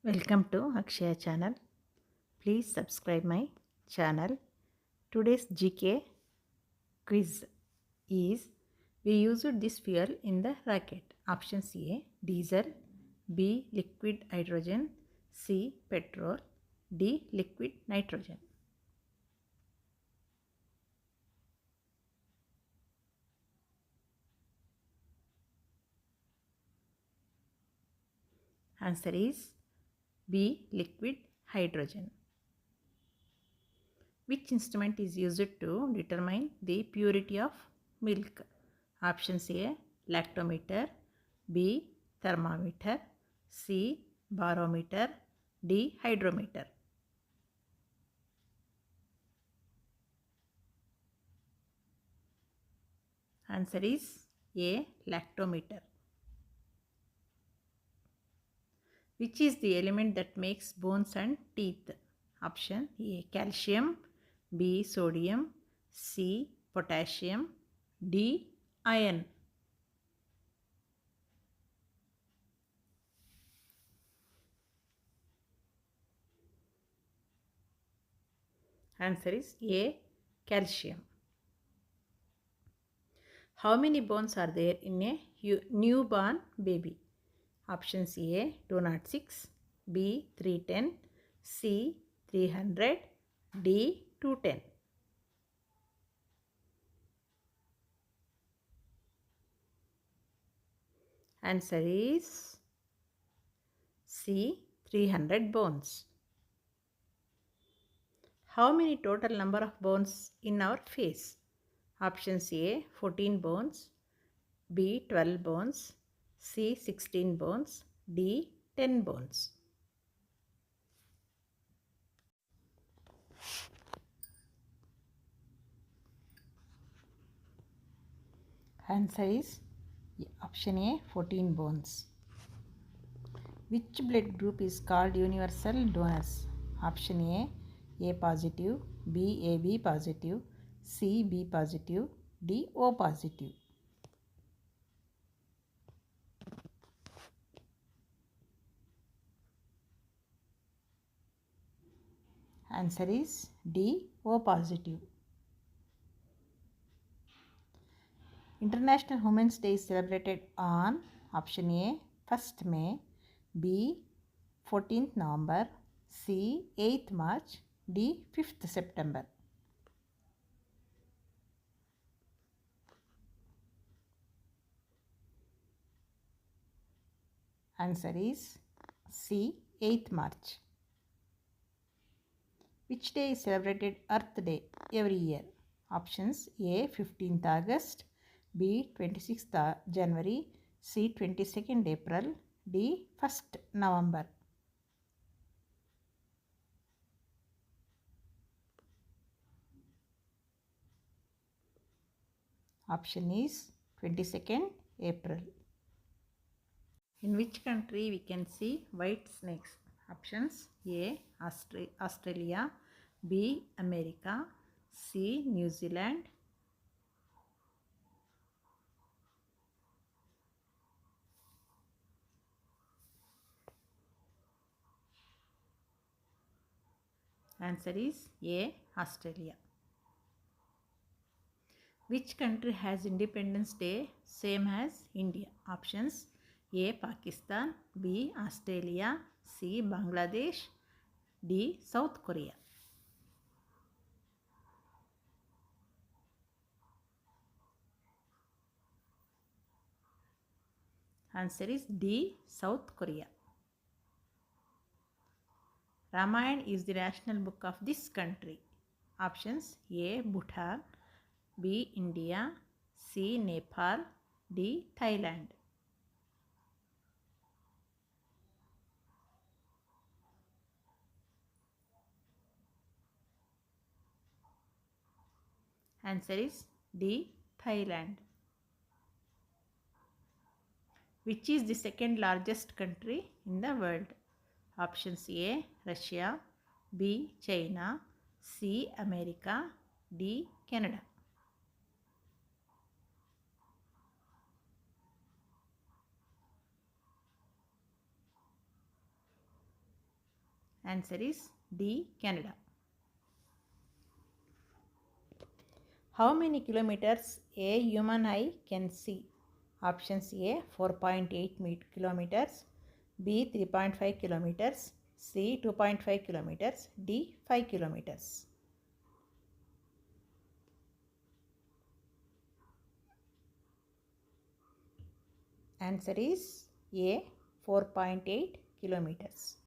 Welcome to Akshaya channel. Please subscribe my channel. Today's GK quiz is: we used this fuel in the rocket. Options: A diesel, B liquid hydrogen, C petrol, D liquid nitrogen. Answer is B liquid hydrogen. Which instrument is used to determine the purity of milk? Options: A lactometer, B thermometer, C barometer, D hydrometer. Answer is A lactometer. Which is the element that makes bones and teeth? Option: A calcium, B sodium, C potassium, D iron. Answer is A calcium. How many bones are there in a newborn baby? Options: A 206, B 310, C 300, D 210. Answer is C 300 bones. How many total number of bones in our face? Options: A 14 bones, B 12 bones, C 16 bones, D 10 bones. Answer is option A 14 bones. Which blood group is called universal donors? Option A positive, B AB positive, C B positive, D O positive. Answer is D O positive. International Women's Day is celebrated on option A 1st May, B 14th November, C 8th March, D 5th September. Answer is C 8th March. Which day is celebrated Earth Day every year? Options: A 15th August, B 26th January, C 22nd April, D 1st November. Option is 22nd April. In which country we can see white snakes? Options: A Australia, B America, C New Zealand. Answer is A Australia. Which country has Independence Day same as India? Options: A Pakistan, B Australia, C Bangladesh, D South Korea. Answer is D South Korea. Ramayana is the national book of this country. Options: A Bhutan, B India, C Nepal, D Thailand. Answer is D Thailand. Which is the second largest country in the world? Options: A Russia, B China, C America, D Canada. Answer is D. Canada. How many kilometers a human eye can see? Options A 4.8 kilometers, B 3.5 kilometers, C 2.5 kilometers, D 5 kilometers. Answer is A 4.8 kilometers.